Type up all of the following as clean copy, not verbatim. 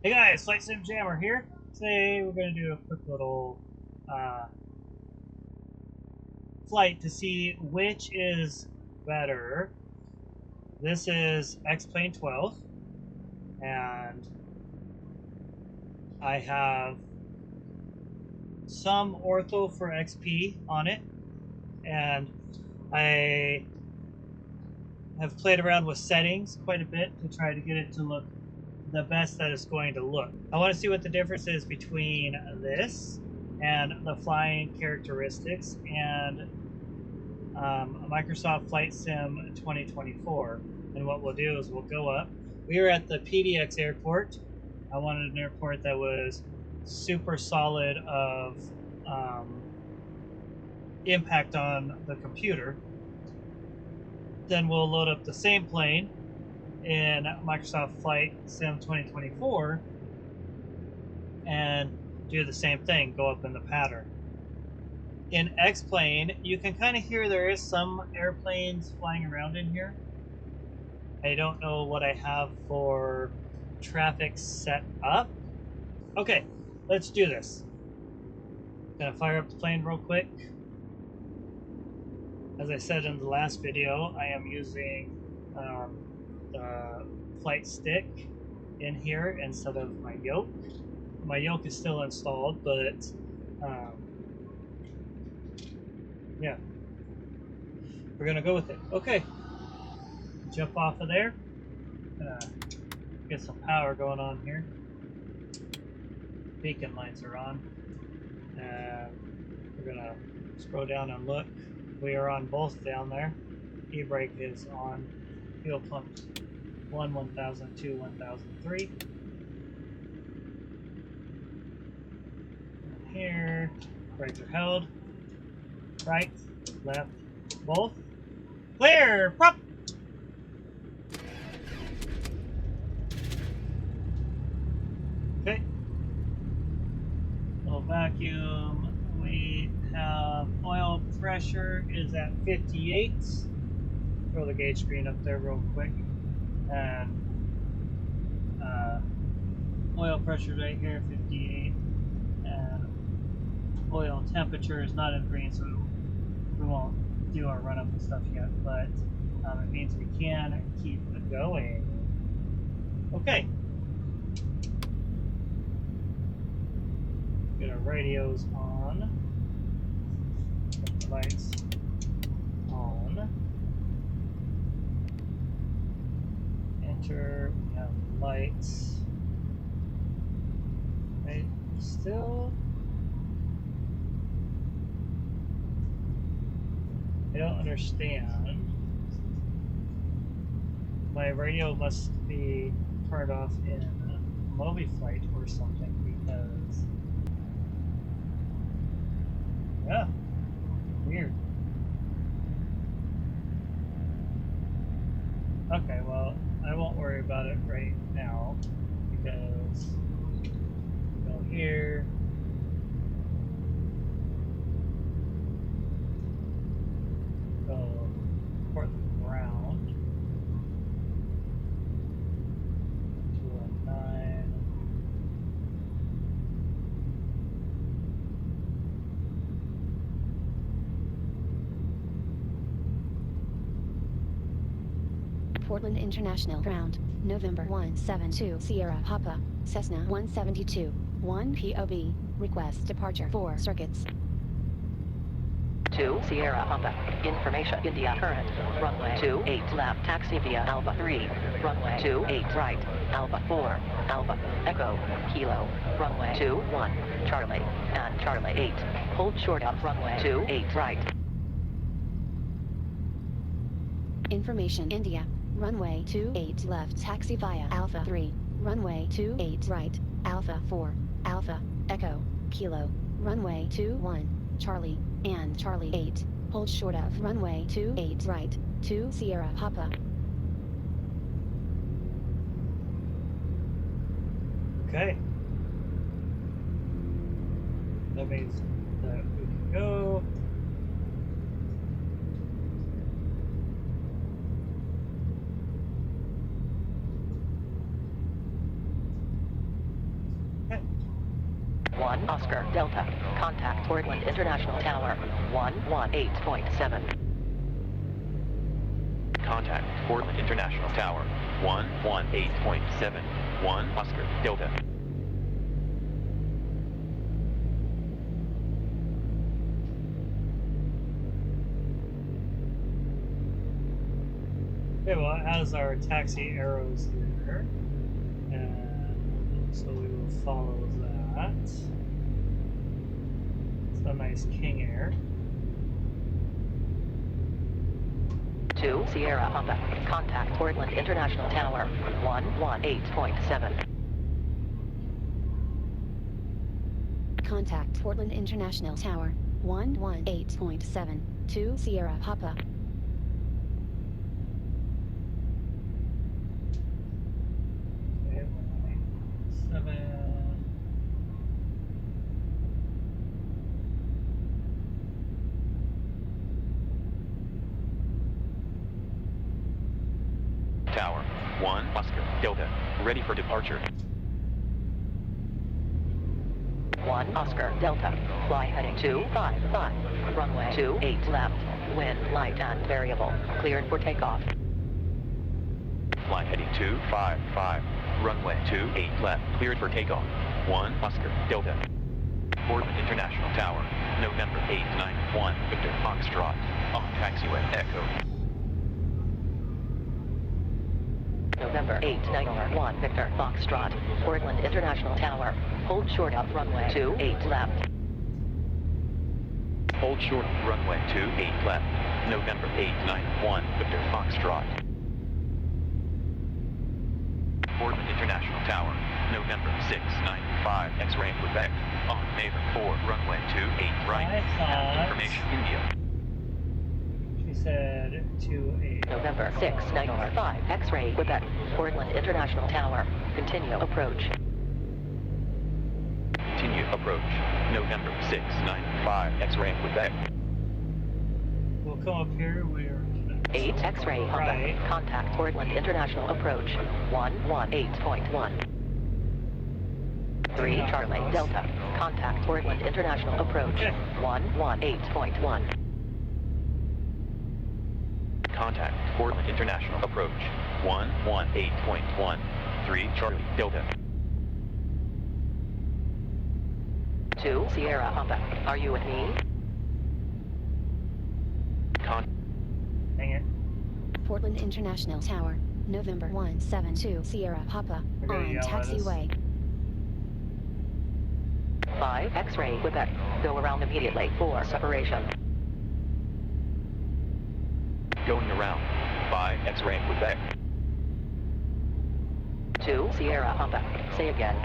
Hey guys, Flight Sim Jammer here. Today we're going to do a quick little flight to see which is better. This is X-Plane 12 and I have some ortho for XP on it, and I have played around with settings quite a bit to try to get it to look the best that it's going to look. I want to see what the difference is between this and the flying characteristics and Microsoft Flight Sim 2024. And what we'll do is we'll go up. We were at the PDX airport. I wanted an airport that was super solid of impact on the computer. Then we'll load up the same plane in Microsoft Flight Sim 2024 and do the same thing, go up in the pattern. In X-Plane, you can kind of hear there is some airplanes flying around in here. I don't know what I have for traffic set up. Okay, let's do this. Gonna fire up the plane real quick. As I said in the last video, I am using the flight stick in here instead of my yoke. My yoke is still installed, but yeah, we're gonna go with it. Okay, jump off of there. Get some power going on here. Beacon lights are on, and we're gonna scroll down and look. We are on both down there. E-brake is on. Fuel pump 1000, 1003. Here, brakes are held. Right, left, both. Clear! Prop! Okay. Little vacuum. We have oil pressure is at 58. Throw the gauge screen up there real quick. And oil pressure right here, 58. And oil temperature is not in green, so we won't do our run up and stuff yet, but it means we can keep it going. Okay. Get our radios on. Put the lights on. Enter. We have lights. Right. Still. I don't understand. My radio must be turned off in MobiFlight or something, because yeah, weird. Okay, well, I won't worry about it right now, because go here. Go Portland ground. 219. Portland International Ground, November 172 Sierra Papa, Cessna 172, 1 POB, request departure 4 circuits. 2 Sierra Papa, information India current, runway 28 left taxi via Alpha 3, runway 28 right, Alpha 4, Alpha, Echo, Kilo, runway 21, Charlie, and Charlie 8, hold short of runway 28 right. Information India, runway 28 left taxi via Alpha 3, runway 28 right, Alpha 4, Alpha, Echo, Kilo, runway 21, Charlie, and Charlie 8, hold short of runway 28 right, 2 Sierra Papa. Okay. That means that we can go. 1 Oscar Delta. Contact Portland International Tower. 118.7. Contact Portland International Tower. 118.7. 1 Oscar Delta. Okay, well, it has our taxi arrows here, and so we will follow that. It's a nice King Air. 2 Sierra Papa. Contact Portland International Tower. 118.7. Contact Portland International Tower. 118.7. 2 Sierra Papa. Okay, 187. Tower. 1 Oscar Delta. Ready for departure. 1 Oscar Delta. Fly heading 255. Runway 28 left. Wind light and variable. Cleared for takeoff. Fly heading 255. Runway 28 left. Cleared for takeoff. 1 Oscar Delta. Portland International Tower. November 891. Victor Foxtrot. On taxiway Echo. November 891 Victor Foxtrot. Portland International Tower. Hold short of runway 28 left. Hold short runway 28 left. November 891 Victor Foxtrot. Portland International Tower. November 695 X-ray Quebec. On Navy 4 runway 28 right. I thought- Information India. She said 28. November 695 X-ray Quebec. Portland International Tower. Continue approach. Continue approach. November 695 X-ray Quebec. We'll come up here. We're 8 X-ray Honda. Right. Contact Portland International approach. 118.1. 3 Charlie Delta. Contact Portland International approach. Okay. 118.1. Contact Portland International approach. 118.1. 3 Charlie Delta. 2 Sierra Honda. Are you with me? Dang it. Portland International Tower. November 172 Sierra Papa. They're gonna On yell at us. taxiway. 5 X-ray Quebec. Go around immediately for separation. Going around. 5 X-ray Quebec. 2 Sierra Honda. Say again.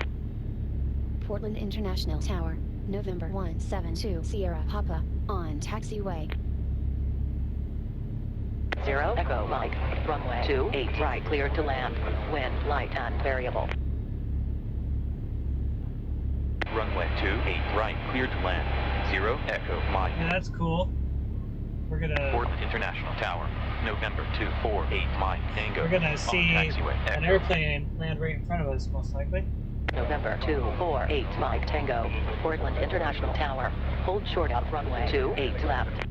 Portland International Tower. November 172 Sierra Papa. On taxiway. 0 Echo Mike. Runway 28 right. Cleared to land. Wind light and variable. Runway 28 right. Cleared to land. 0 Echo Mike. Yeah, that's cool. We're gonna Portland International Tower. November 248 Mike Tango. we're gonna On see taxiway an Echo. airplane land right in front of us, most likely. November 248 Mike Tango. Portland International Tower. Hold short of runway 28 left.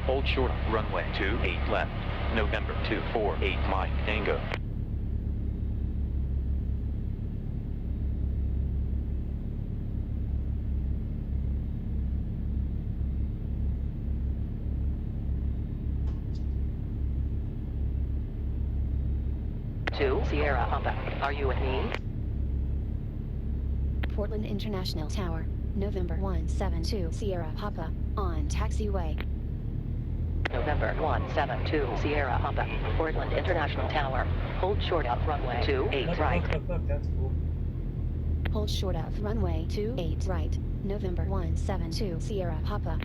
Hold short runway 28 left. November 248 Mike Tango. Two Sierra Honda. Are you with me? Portland International Tower. November 172 Sierra Papa. On taxiway. November 172 Sierra Honda. Portland International Tower. Hold short of runway 28 Look, right. look, that's cool. Hold short of runway 28 right. November 172 Sierra Papa.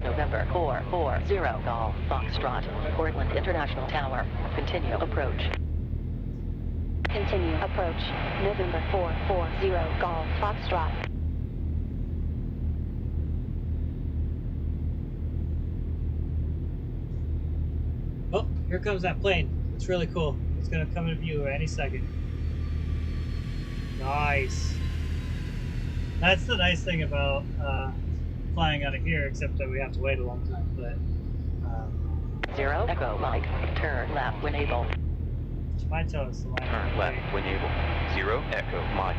November 440 Golf Foxtrot. Portland International Tower. Continue approach. Continue approach. November 440 Golf Foxtrot. Here comes that plane. It's really cool. It's gonna come into view any second. Nice. That's the nice thing about flying out of here, except that we have to wait a long time. But 0 Echo Mike. Turn left when able. which might tell us the line. Turn left when able. 0 Echo Mike.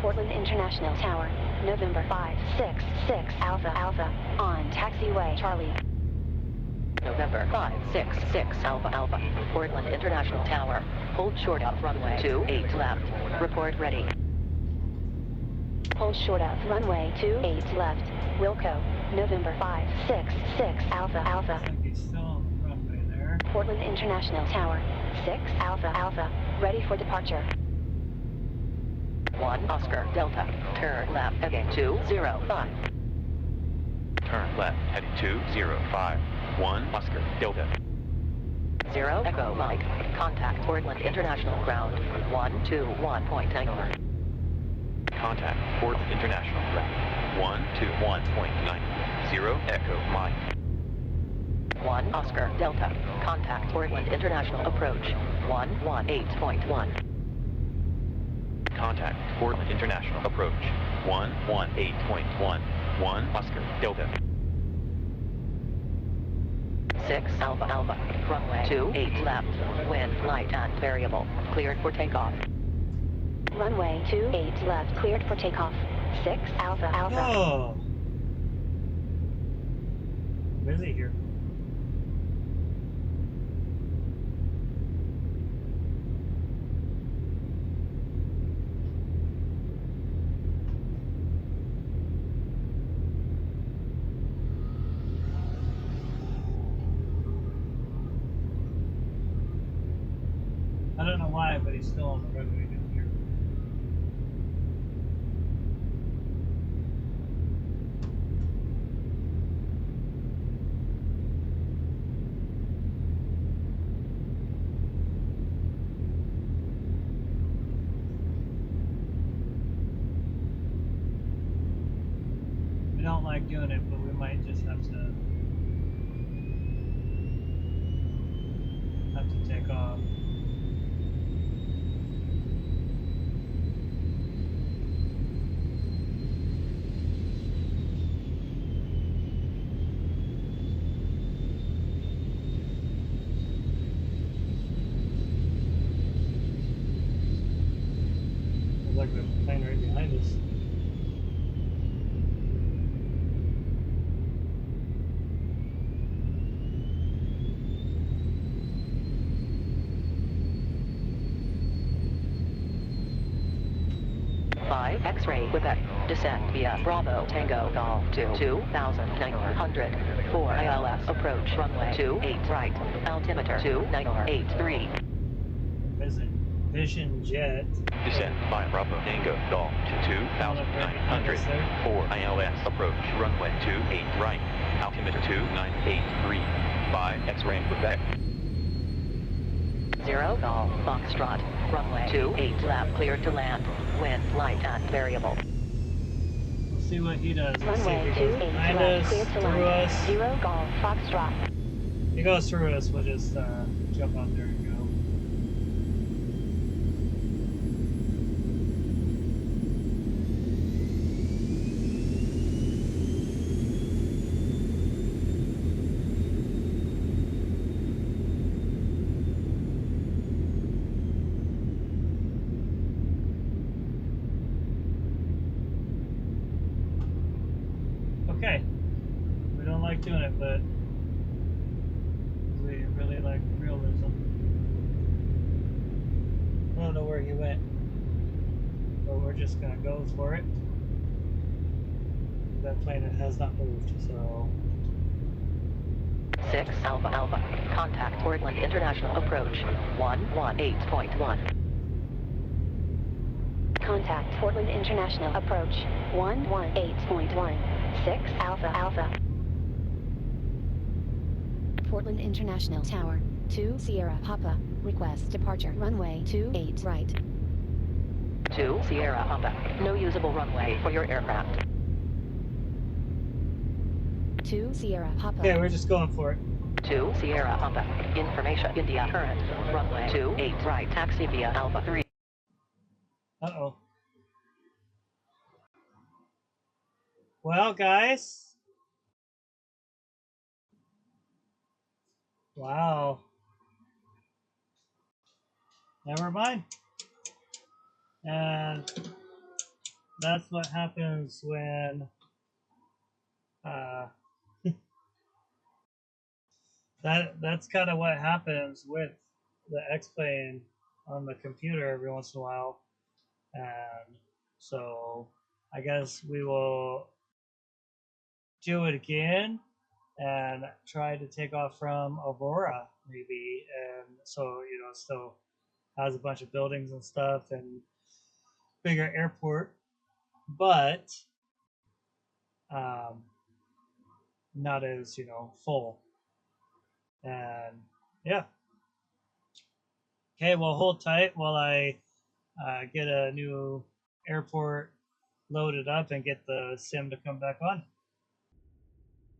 Portland International Tower, November 566 Alpha Alpha, on taxiway Charlie. November 566 Alpha Alpha. Portland International Tower. Hold short of runway 28 left. Report ready. Hold short of runway 28 left, Wilco, November 566 Alpha Alpha. Looks like he's still on the runway there. Portland International Tower, 6 Alpha Alpha, ready for departure. 1 Oscar Delta. Turn left heading 205. Turn left heading 205. 1 Oscar Delta. 0 Echo Mike. Contact Portland International Ground. 121 point angle. Contact Portland International Ground. 121.9. 0 Echo Mike. 1 Oscar Delta. Contact Portland International Approach. 118.1. Contact Portland International Approach. 118.1. 1 Oscar Delta. 6 Alpha Alpha. Runway 28 left. Wind light and variable. Cleared for takeoff. Runway 28 left, cleared for takeoff. 6 Alpha Alpha. Oh, busy here. I don't know why, but he's still on the runway down here. We don't like doing it, but we might just have to take off. Looks like there's a plane right behind us. X-ray Quebec. Descend via Bravo Tango Golf to 2,900. 4 ILS approach runway 28 right. Altimeter 2983. Vision jet. Descend by Bravo Tango Golf to 2,900. 4 ILS approach runway 28 right. Altimeter 2983. 5 X-ray Quebec. 0 Golf Foxtrot. Runway 28 left, cleared to land. Wind light and variable. We'll see what he does. Let's see Runway if he goes 28 behind left, us, cleared to through land. us. 0 Golf Foxtrot. If he goes through us, we'll just jump out there and go. Okay. We don't like doing it, but we really like realism. I don't know where he went, but we're just gonna go for it. That plane has not moved, so 6 Alpha Alpha. Contact Portland International Approach. 118.1. Contact Portland International Approach, 118.1. 6 Alpha Alpha. Portland International Tower, 2 Sierra Papa. Request departure runway 28 right. 2 Sierra Papa. No usable runway for your aircraft. 2 Sierra Papa. Okay, we're just going for it. 2 Sierra Papa. Information India current. Runway 28 right. Taxi via Alpha 3. Uh-oh. Well, guys. Wow. Never mind. And that's what happens when that's kind of what happens with the X-Plane on the computer every once in a while. And so I guess we will do it again and try to take off from Aurora maybe, and so it still has a bunch of buildings and stuff and bigger airport, but um, not as full. And yeah, okay, well, hold tight while I get a new airport loaded up and get the sim to come back on.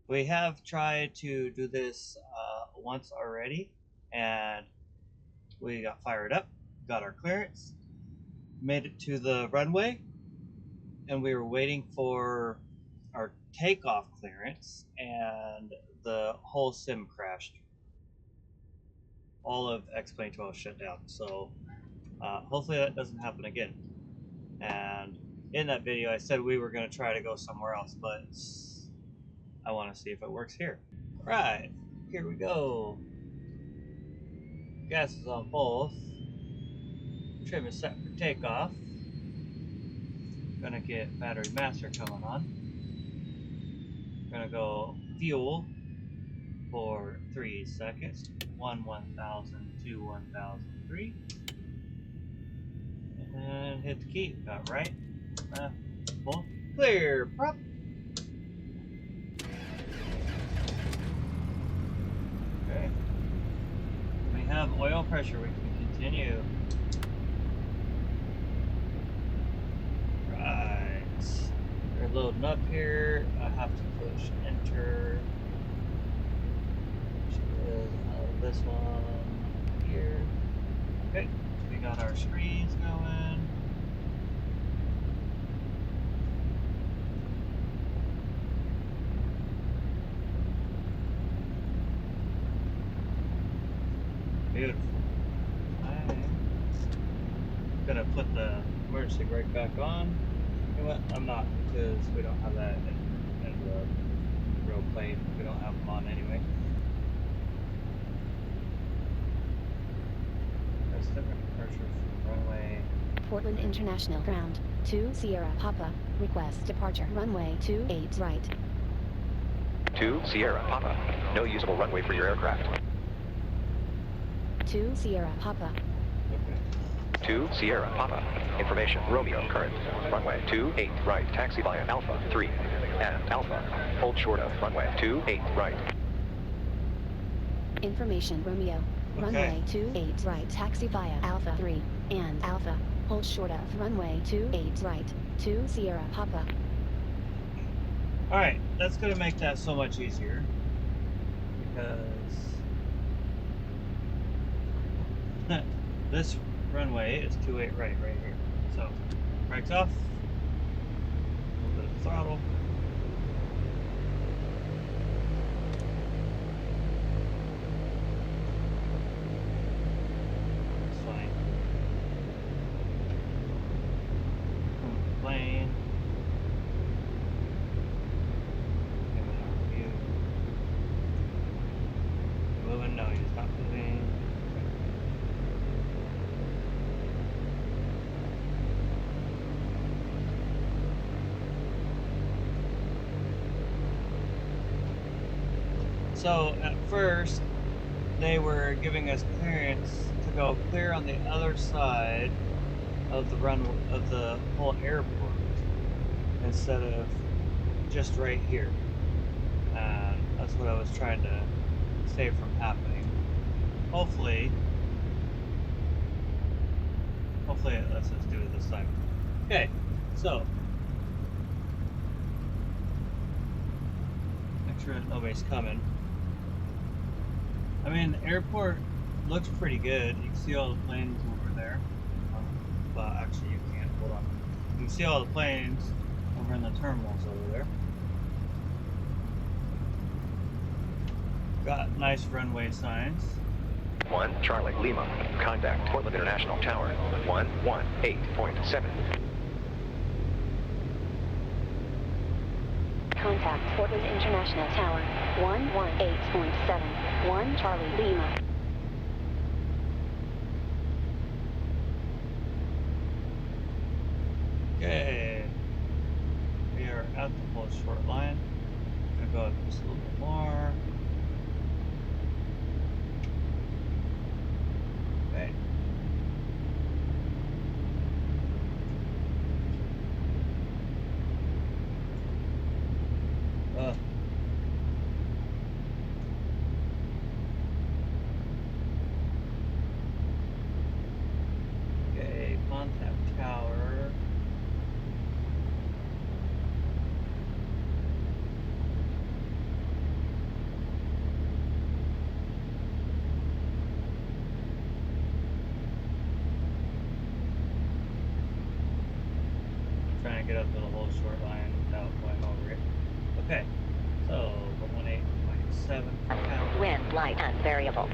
We have tried to do this once already, and we got fired up, got our clearance, made it to the runway, and we were waiting for our takeoff clearance, and the whole sim crashed. All of X-Plane 12 shut down. So hopefully that doesn't happen again. And in that video, I said we were going to try to go somewhere else, but I want to see if it works here. Right, here we go. Gas is on both. Trim is set for takeoff. Gonna get battery master coming on. Gonna go fuel for 3 seconds. 1000, 2 1003. And hit the key. Got right. Full. Clear. Prop. Okay. We have oil pressure. We can continue. Right. We're loading up here. I have to push enter. Out of this one here. Okay. We got our screens going. Beautiful. I'm gonna put the emergency brake back on. You know what? I'm not, because we don't have that in the real plane. We don't have them on anyway. That's different departure from runway. Portland International Ground. 2 Sierra Papa. Request departure. Runway 28 right. 2 Sierra Papa. No usable runway for your aircraft. 2 Sierra Papa. Okay. 2 Sierra Papa. Information Romeo current. Runway 28 right. Taxi via Alpha 3 and Alpha. Hold short of runway 28 right. Information Romeo. Okay. Runway 28 right. Taxi via Alpha 3 and Alpha. Hold short of runway 28 right. 2 Sierra Papa. Alright, that's going to make that so much easier. Because this runway is 28 right here. So, brakes off. A little bit of throttle. That's fine. Plane. Moving? No, he's not moving. So at first, they were giving us clearance to go clear on the other side of the runway of the whole airport instead of just right here. And that's what I was trying to save from happening. Hopefully it lets us do it this time. Okay, so make sure that nobody's coming. I mean, the airport looks pretty good. You can see all the planes over there. Well, actually, you can't. Hold on. You can see all the planes over in the terminals over there. Got nice runway signs. 1 Charlie Lima. Contact Portland International Tower 118.7. Contact Portland International Tower 118.7. 1 Charlie Lima. Okay. We are at the full short line. Gonna go up just a little bit more. Okay. Okay, contact tower. Trying to get up to the whole short line without going over it. Okay, so 18.7. Wind light and variable.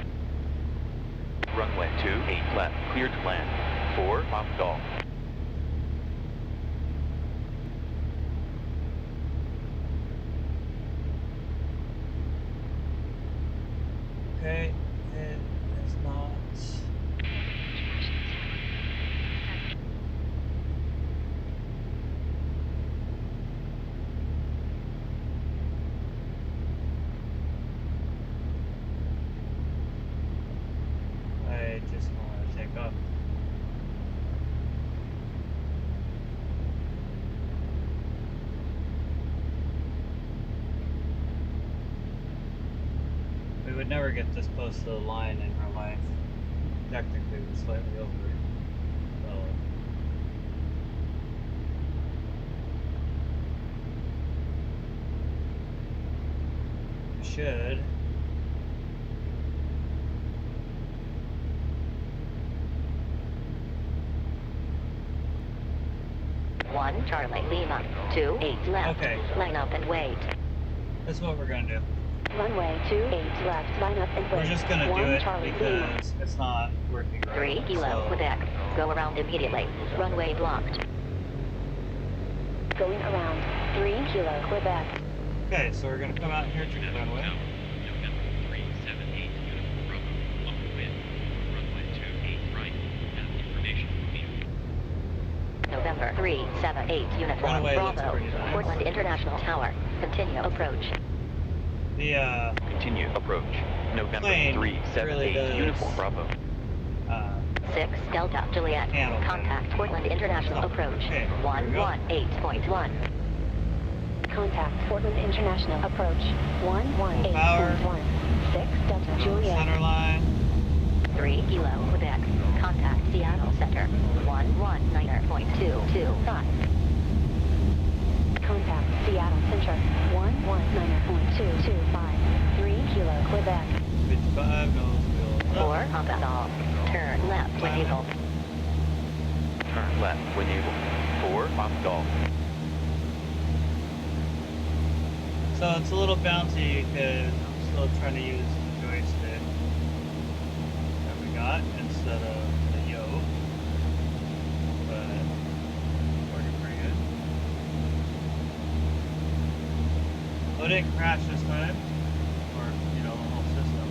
Runway 28 left, cleared to land. 4 off stall. Okay, it is not. I just want to take off. We would never get this close to the line in real life. Technically, we're slightly over it. So. We should. One Charlie Lima. 28 left. Okay. Line up and wait. That's what we're gonna do. Runway 28 left. Line up and wait. We're just gonna do 1 it Charlie Lima. because it's not working right. 3 Kilo, so- Quebec. Go around immediately. Runway blocked. Going around. 3 Kilo, Quebec. Okay, so we're gonna come out here to the runway. November 378, Uniform Bravo, off the wind. Runway 28 right, have information field. November 378, Uniform Runway looks Bravo. pretty nice. Portland International Tower. Continue approach. The Continue approach. November Plane 378, really does. Uniform Bravo. 6 Delta Juliet. Handle. Contact Portland International Oh, approach. okay, here we go. 118.1. Contact Portland International approach 118.1. 6 Delta Juliet. center line. 3 Kilo, Quebec. Contact Seattle Center. 119.225. Contact Seattle Center 119.225. 3 Kilo, Quebec. 55 nose wheel. 4 up and off. Turn left when able. Turn left when able. 4 off stall. So it's a little bouncy because I'm still trying to use the joystick that we got instead of the yoke. But working pretty good. Oh, it didn't crash this time. Or, the whole system.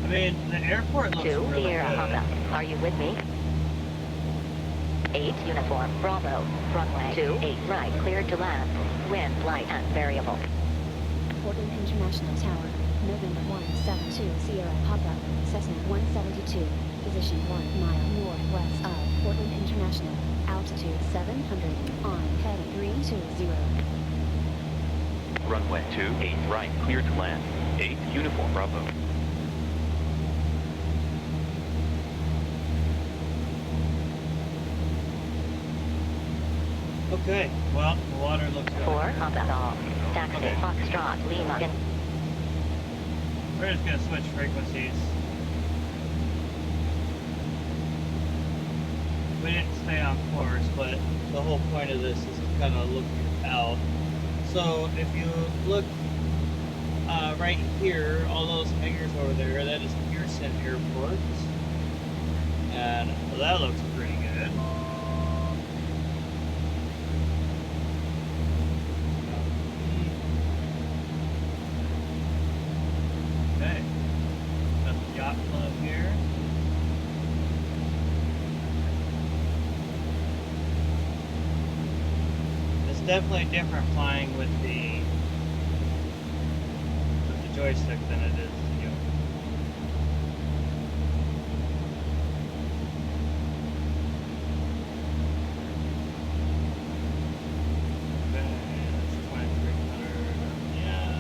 I mean, the airport looks 2 really Sierra good. Honda. Are you with me? 8 Uniform Bravo. Runway 28 right. Cleared to land. Wind light and variable. Portland International Tower, November 172 Sierra Papa, Cessna 172, position 1 mile northwest of Portland International, altitude 700, on heading 320. Runway 28 right, cleared to land. 8 Uniform Bravo. Okay, well, the water looks good. 4 Papa Taxi Okay. Foxtrot Lima. We're just gonna switch frequencies. We didn't stay on course, but the whole point of this is to kind of look out. So if you look right here, all those hangars over there, that is Pearson Airport. And well, that looks pretty good. Okay. Got the yacht club here. It's definitely different flying with the joystick than it is, you know. Okay, that's 2300. Yeah.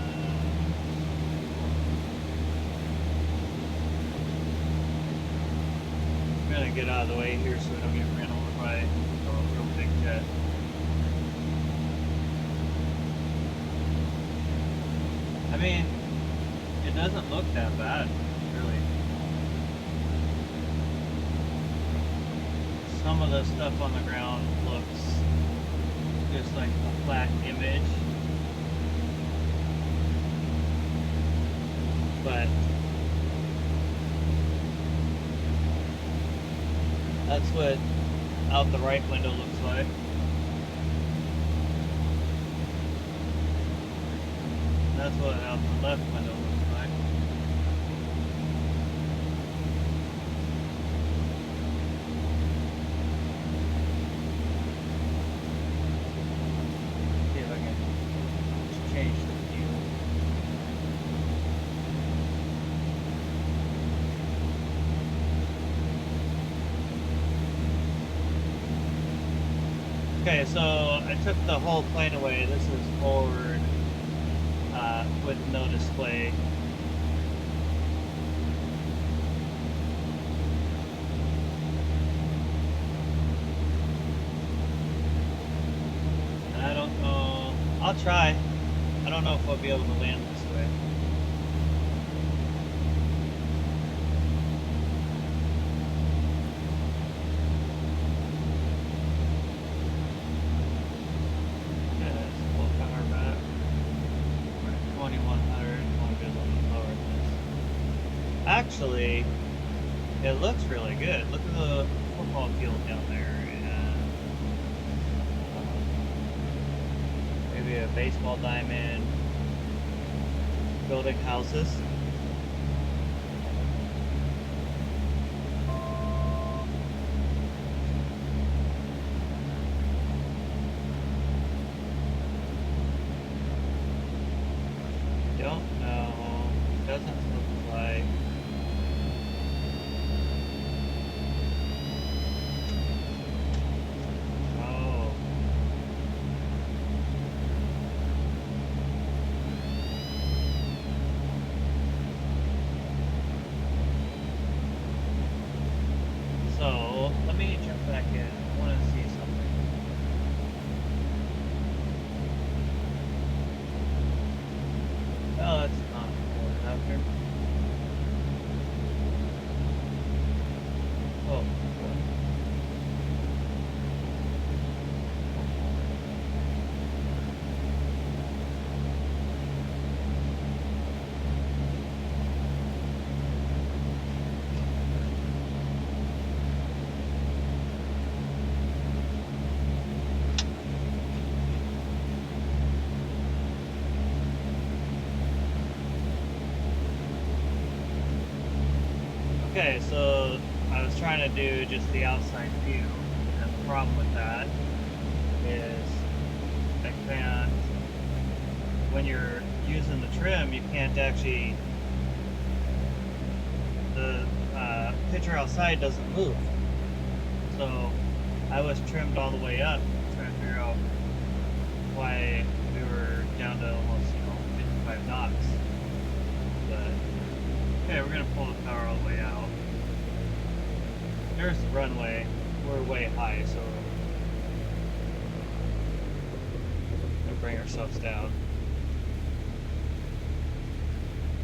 I'm gonna get out of the way here so we don't get ran over by a real big jet. I mean, it doesn't look that bad, really. Some of the stuff on the ground looks just like a flat image. But that's what out the right window looks like. That's what out the left window looks like. See if I can just change the view. Okay, so I took the whole plane away. This is forward. With no display. And I don't know, I'll try. I don't know if I'll be able to land this way. Okay, let's pull power back. 2100, want to be a little lower than this. Actually, it looks really good. Look at the football field down there, and maybe a baseball diamond, building houses. Don't know. Doesn't look like. Oh. So let me jump back in. I want to see something. Oh, that's not important out here. Oh. Okay, so I was trying to do just the outside view, and the problem with that is I can't, when you're using the trim, you can't actually, the picture outside doesn't move. So I was trimmed all the way up, trying to figure out why we were down to almost, 55 knots. But okay, we're gonna pull the power all the way out. There's the runway. We're way high, so we bring ourselves down.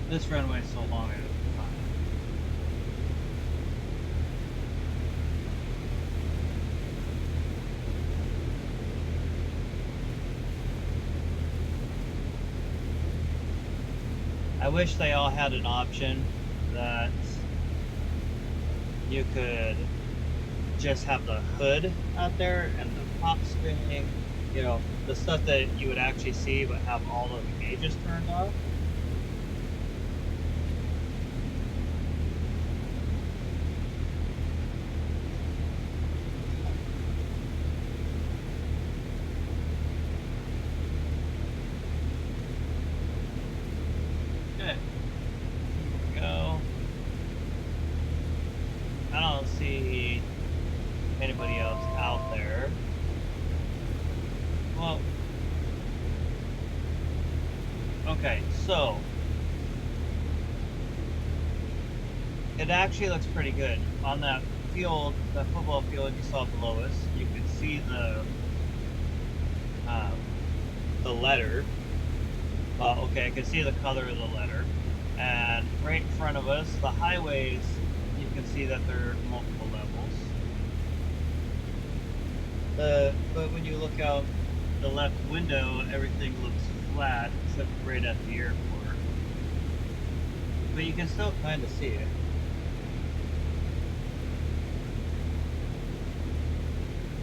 This runway is so long, it's fine. I wish they all had an option that you could just have the hood out there and the pop spinning, you know, the stuff that you would actually see, but have all of the gauges turned off. Okay, here we go. I don't see anybody else out there. Well, okay, so it actually looks pretty good. On that field, that football field you saw below us, you could see the letter. Okay, I can see the color of the letter. And right in front of us, the highways, you can see that there are multiple levels. But when you look out the left window, everything looks flat except right at the airport. But you can still kind of see it.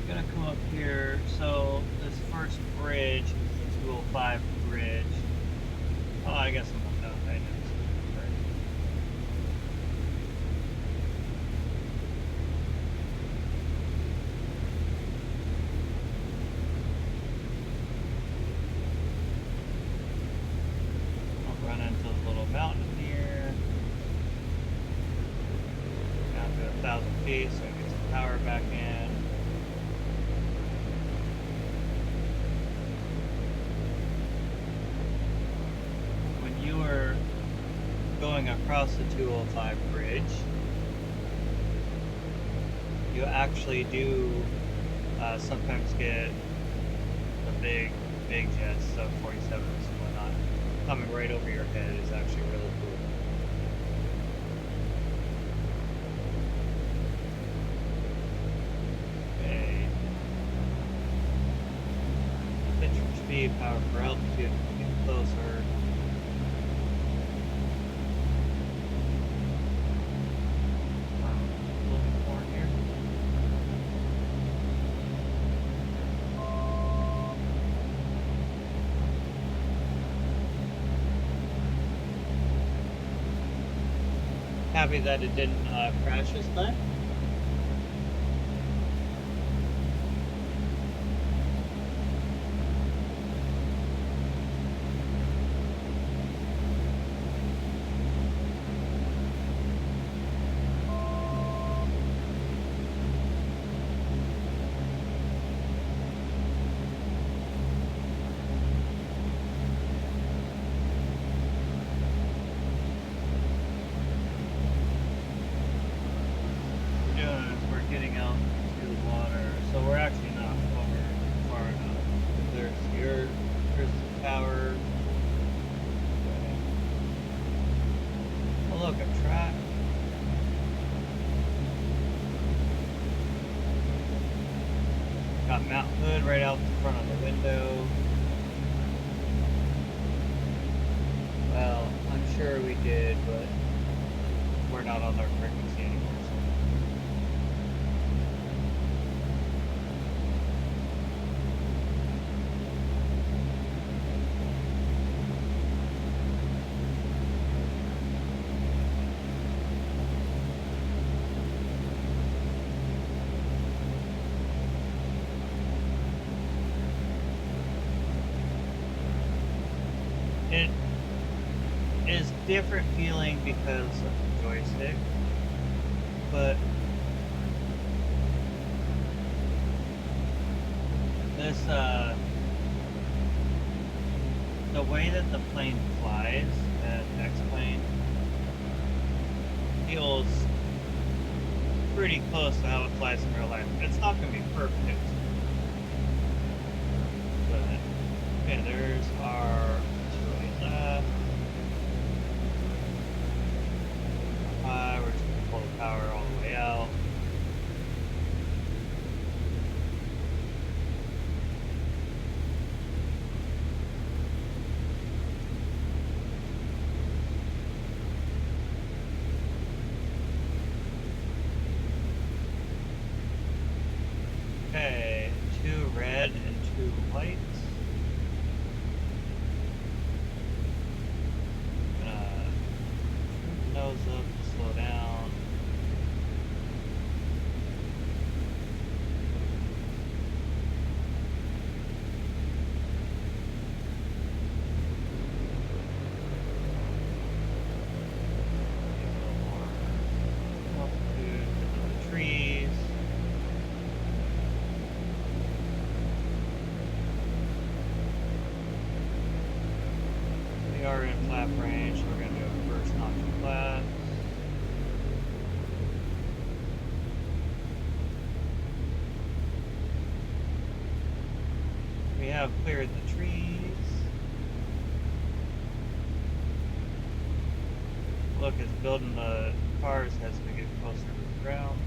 I'm gonna come up here. So this first bridge is the 205 bridge. Oh, I guess I'm not that high now. Run into the little mountain here. Down to 1,000 feet, so it gets the power back in. When you are going across the 205 bridge, you actually do sometimes get the big jets, 747s and whatnot, coming right over your head is actually really cool. Okay. Pitch for speed, power for altitude, get closer. A little bit more here. Happy that it didn't crash this time. Getting out to the water, so we're actually not over far enough. There's the tower. Oh look, a track. Got Mount Hood right out the front of the window. Well, I'm sure we did, but we're not on their frequency anymore. It is different feeling because of the joystick, but this the way that the plane flies, that X-plane, feels pretty close to how it flies in real life. It's not going to be perfect, but Okay, there's our 208 left. We're just going to pull the power all the way out. Okay, 2 red and 2 white. Nose up, slow down. Altitude into the trees. We are in flap range, so we're going to do a reverse not too flat. We have cleared the trees. Look, it's building the cars as we get closer to the ground.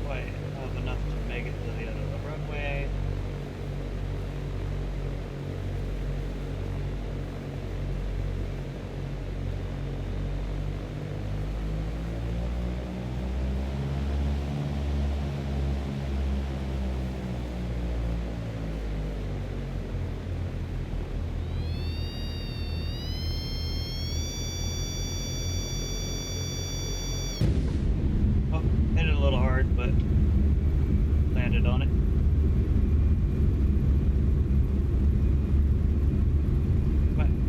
Quite have enough to make it to the end of the runway. Oh, hit it a little hard, but landed on it.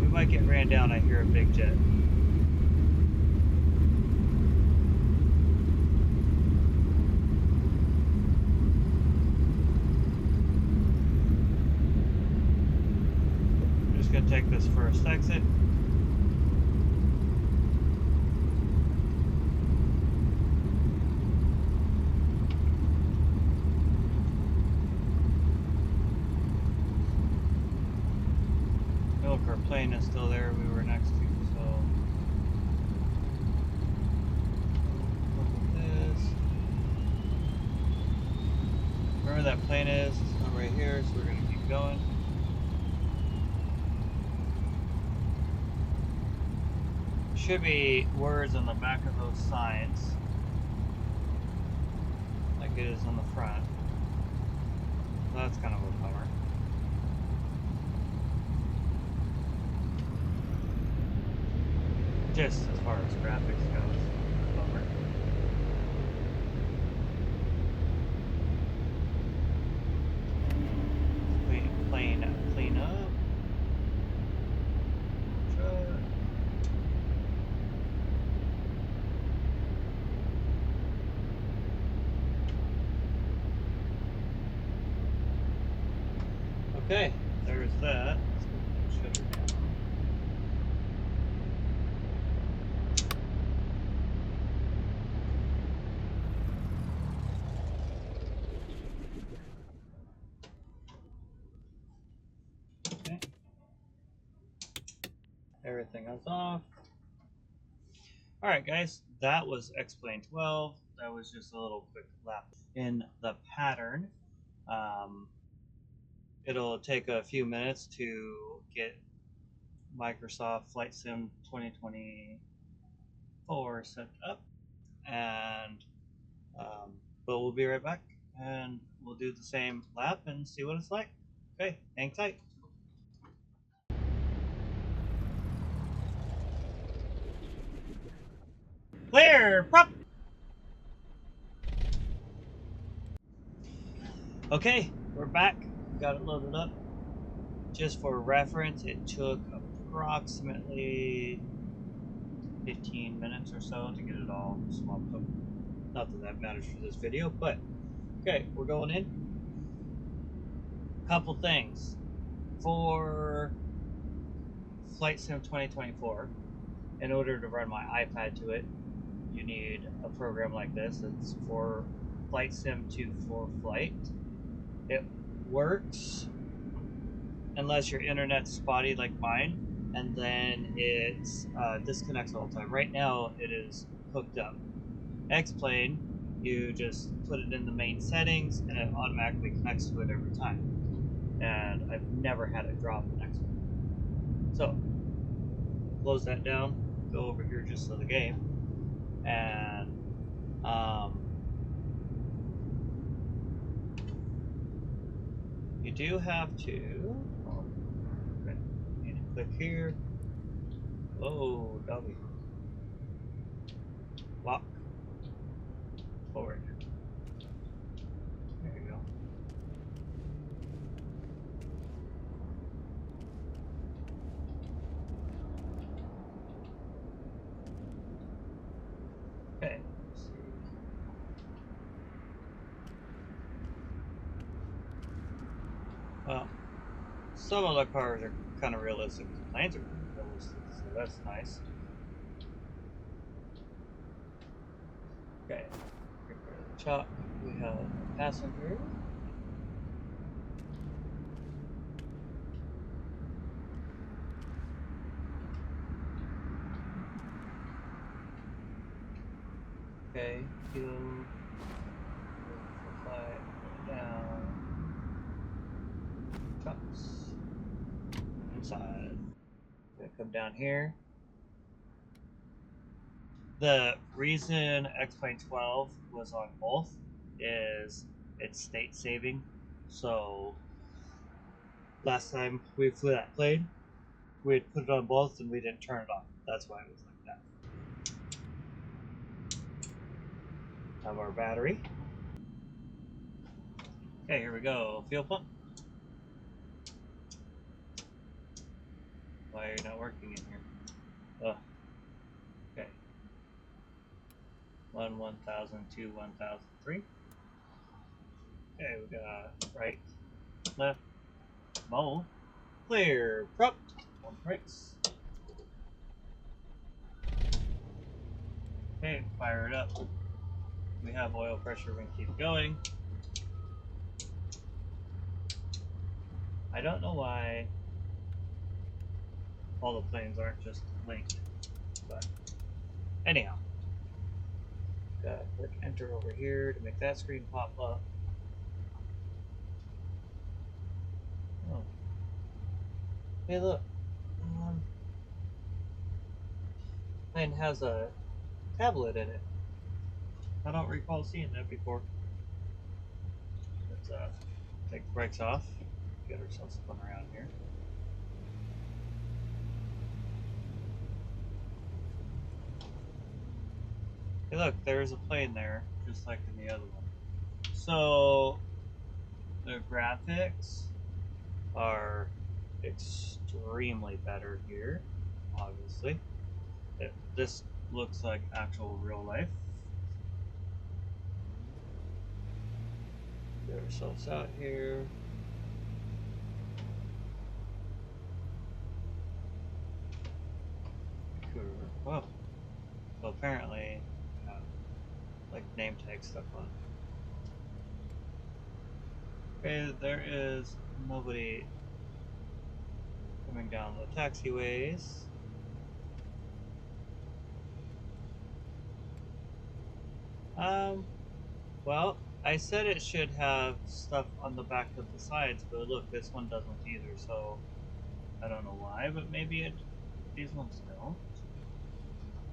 We might get ran down. I hear a big jet. I'm just going to take this first exit. Look, our plane is still there we were next to, so look at this. Wherever that plane is, it's not right here, so we're going to keep going. Should be words on the back of those signs, like it is on the front. That's kind of a bummer. Just as far as graphics goes, bummer. Plane clean up. Okay, there's that. Shut her down. Okay. Everything else off. Alright guys, that was X-Plane 12. That was just a little quick lap in the pattern. It'll take a few minutes to get Microsoft Flight Sim 2024 set up, and but we'll be right back and we'll do the same lap and see what it's like. Okay, hang tight. Clear! Prop! Okay, we're back. Got it loaded up. Just for reference, it took approximately 15 minutes or so to get it all swapped up. Not that that matters for this video, but okay, we're going in. Couple things. For Flight Sim 2024. In order to run my iPad to it, you need a program like this. It's for Flight Sim 2 for Flight. It works unless your internet's spotty like mine, and then it disconnects all the time. Right now, it is hooked up. X-Plane, you just put it in the main settings, and it automatically connects to it every time. And I've never had it drop in X-Plane. So, close that down, go over here just to the game, and you do have to, okay, you need to click here. Oh, doggy. Walk forward. There you go. Okay, let's see. Well, some of the cars are kind of realistic. The planes are kind of realistic, so that's nice. Okay, prepare the chalk. We have a passenger. Okay, you fly down. Trucks. Inside. Gonna come down here. The reason X-Plane 12 was on both is it's state saving. So last time we flew that plane, we had put it on both and we didn't turn it off. That's why it was like that. Have our battery. Okay, here we go. Fuel pump. Why are you not working in here? Oh. Okay. 1000, 2, 1003. Okay, we got right, left, mole, clear, prop, one brakes. Okay, fire it up. We have oil pressure, we can keep going. I don't know why all the planes aren't just linked, but anyhow. Gotta click enter over here to make that screen pop up. Oh. Hey look, plane has a tablet in it. I don't recall seeing that before. Let's take the brakes off, get ourselves spun around here. Hey look, there's a plane there, just like in the other one. So, the graphics are extremely better here, obviously. This looks like actual real life. Get ourselves out here. Whoa. So apparently, like name tag stuff on. Okay, there is nobody coming down the taxiways. Well, I said it should have stuff on the back of the sides, but look, this one doesn't either, so I don't know why, but maybe these ones don't.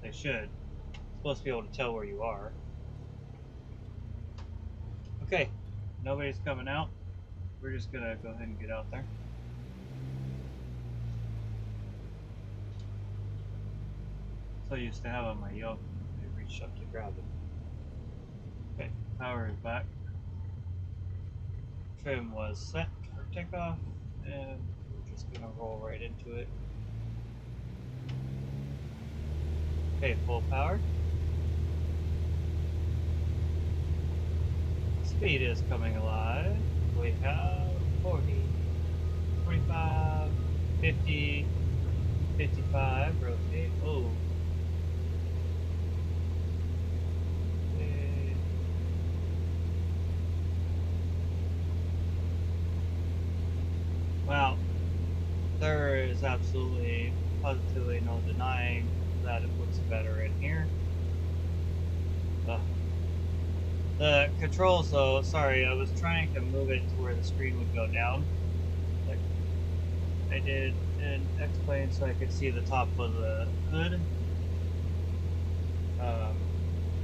They should. It's supposed to be able to tell where you are. Okay, nobody's coming out. We're just gonna go ahead and get out there. So used to having my yoke, I reached up to grab it. Okay, power is back. Trim was set for takeoff, and we're just gonna roll right into it. Okay, full power. Speed is coming alive. We have 40, 45, 50, 55, rotate. Oh. Okay. Well, there is absolutely, positively no denying that it looks better in here. The controls, though, sorry, I was trying to move it to where the screen would go down, like I did in X-Plane, so I could see the top of the hood.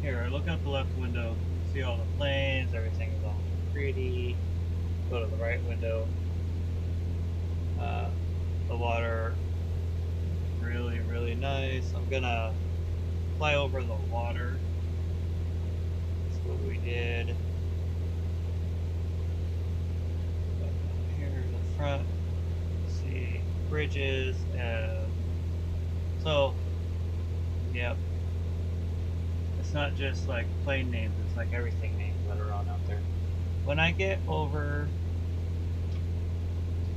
Here, look out the left window, see all the planes, everything is all pretty. Go to the right window. The water, really, really nice. I'm gonna fly over the water. That's what we did. Here in the front, see bridges, and so, yep. It's not just like plane names, it's like everything names that are on out there. When I get over,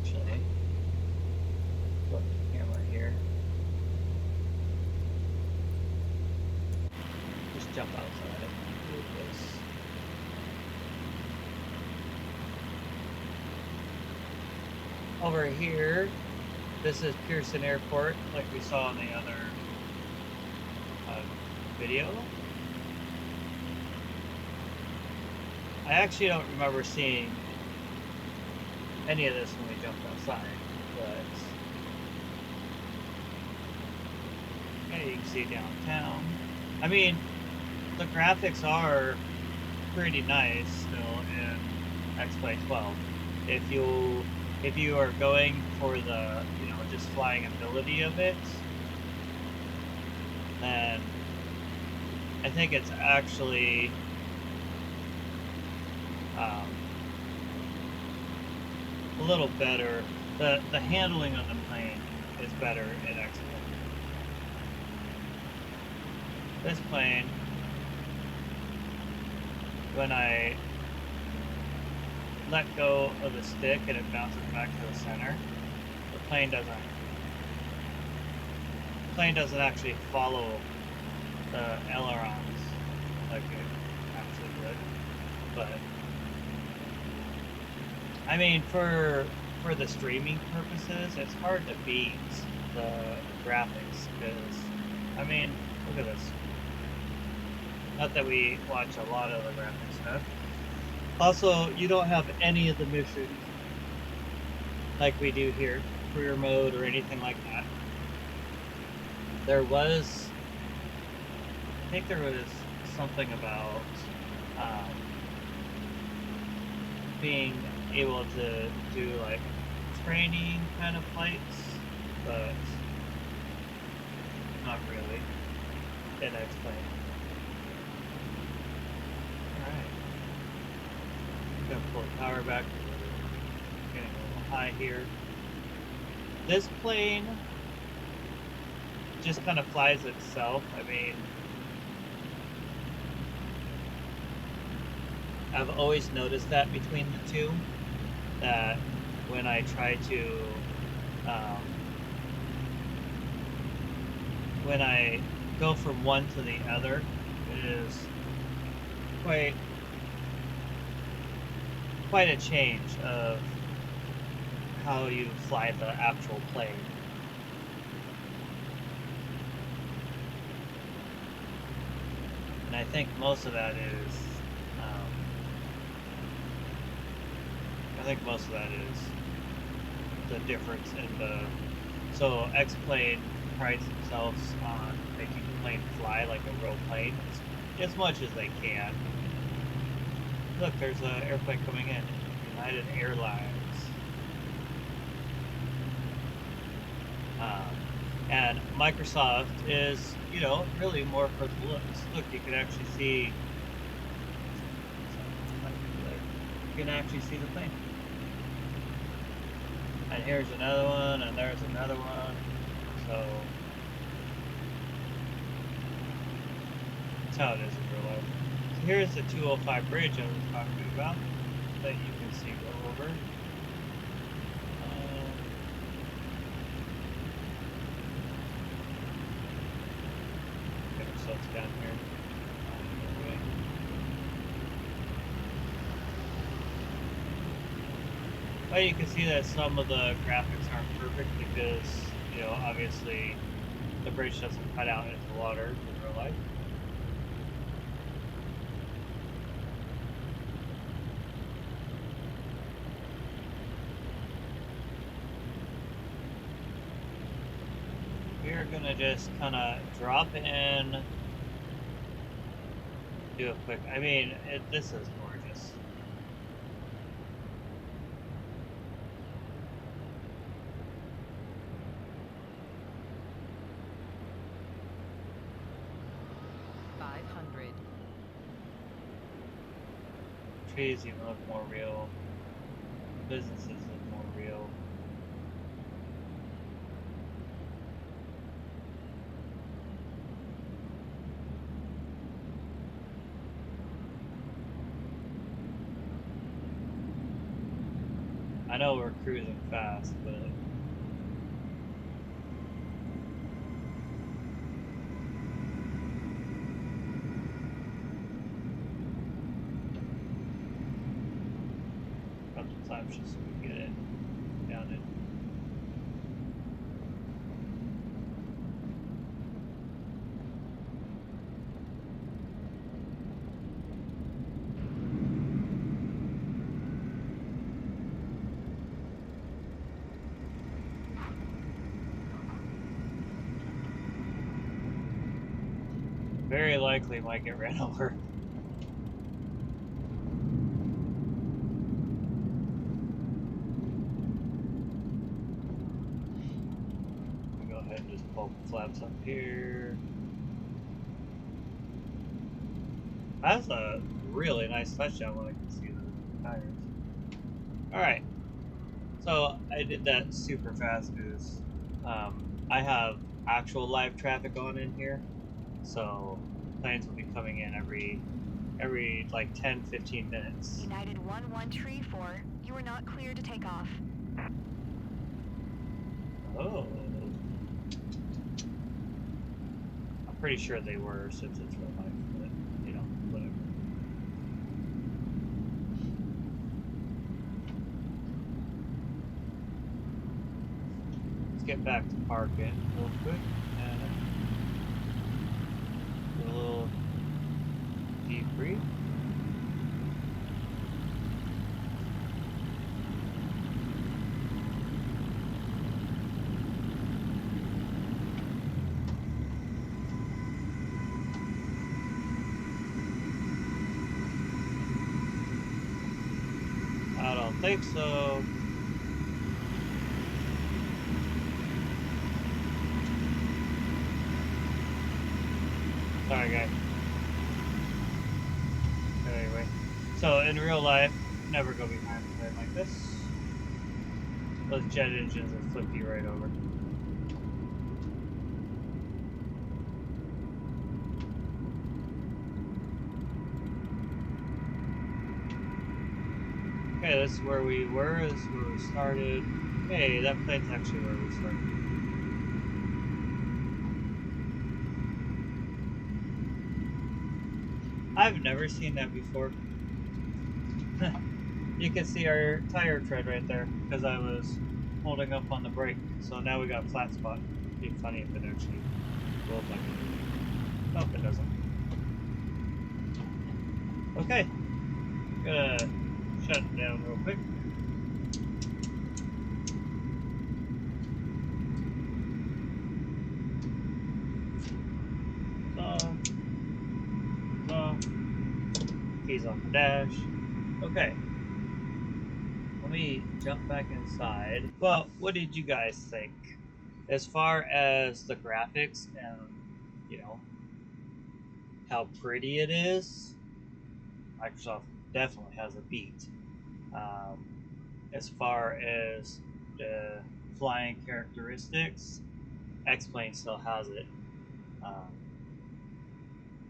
actually, put the camera here. Just jump outside. Do this. Over here, this is Pearson Airport, like we saw in the other video. I actually don't remember seeing any of this when we jumped outside, but yeah, you can see downtown. I mean, the graphics are pretty nice still in X-Plane 12. If you are going for the, you know, just flying ability of it, then I think it's actually a little better. The handling on the plane is better in X-Plane. This plane, when I let go of the stick and it bounces back to the center, the plane doesn't actually follow the ailerons like it actually would. But I mean, for the streaming purposes, it's hard to beat the graphics because, I mean, look at this. Not that we watch a lot of the graphic stuff. Also, you don't have any of the missions like we do here, career mode or anything like that. There was, I think there was something about being able to do like training kind of flights, but not really in X-Plane. Alright. I'm gonna pull the power back. Getting a little high here. This plane just kind of flies itself. I mean, I've always noticed that between the two, that when I try to, when I go from one to the other, it is quite a change of how you fly the actual plane. And I think most of that is the difference in the, so X-Plane prides themselves on making the plane fly like a real plane as much as they can. Look, there's an airplane coming in. United Airlines. And Microsoft is, you know, really more for the looks. Look, you can actually see. You can actually see the plane. And here's another one, and there's another one. So that's how it is in real life. So here's the 205 bridge I was talking about that you can see go over. so it's down here. Well, you can see that some of the graphics aren't perfect because, you know, obviously the bridge doesn't cut out into the water in real life. We're gonna just kind of drop in, do a quick, I mean, this is gorgeous. Trees even look more real. Businesses look more real. I know we're cruising fast, but sometimes just so we get it down in. Very likely might get ran over. Go ahead and just pull the flaps up here. That's a really nice touchdown when I can see the tires. Alright, so I did that super fast because I have actual live traffic on in here. So planes will be coming in every like 10-15 minutes. United 1134, you are not clear to take off. Oh. I'm pretty sure they were since it's real life, but you know, whatever. Let's get back to parking real quick and do a little debrief. I don't think so. Sorry, guys. Anyway, so in real life, never go behind a plane like this. Those jet engines will flip you right over. Okay, this is where we were, this is where we started. Hey, that plane's actually where we started. I've never seen that before. You can see our tire tread right there, because I was holding up on the brake. So now we got a flat spot. It'd be funny if it actually rolled like it. Nope, it doesn't. Okay. Gonna shut it down real quick. Keys on the dash. Okay. Let me jump back inside. Well, what did you guys think? As far as the graphics and, you know, how pretty it is, Microsoft definitely has a beat. As far as the flying characteristics, X-Plane still has it.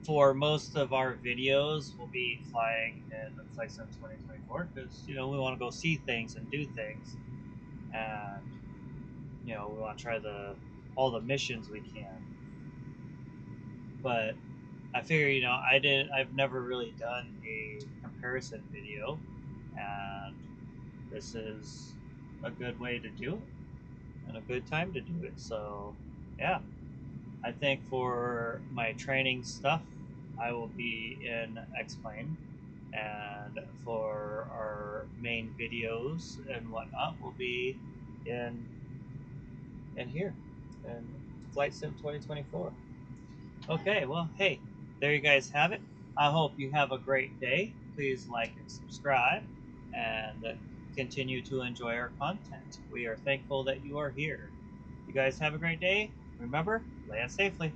For most of our videos, we'll be flying in the Cessna 2024 because, you know, we want to go see things and do things, and, you know, we want to try all the missions we can. But I figure, I've never really done a comparison video, and this is a good way to do it and a good time to do it. So, yeah, I think for my training stuff, I will be in X-Plane, and for our main videos and whatnot, will be in here in Flight Sim 2024. Okay, well, hey, there you guys have it. I hope you have a great day. Please like and subscribe, and continue to enjoy our content. We are thankful that you are here. You guys have a great day. Remember, land safely.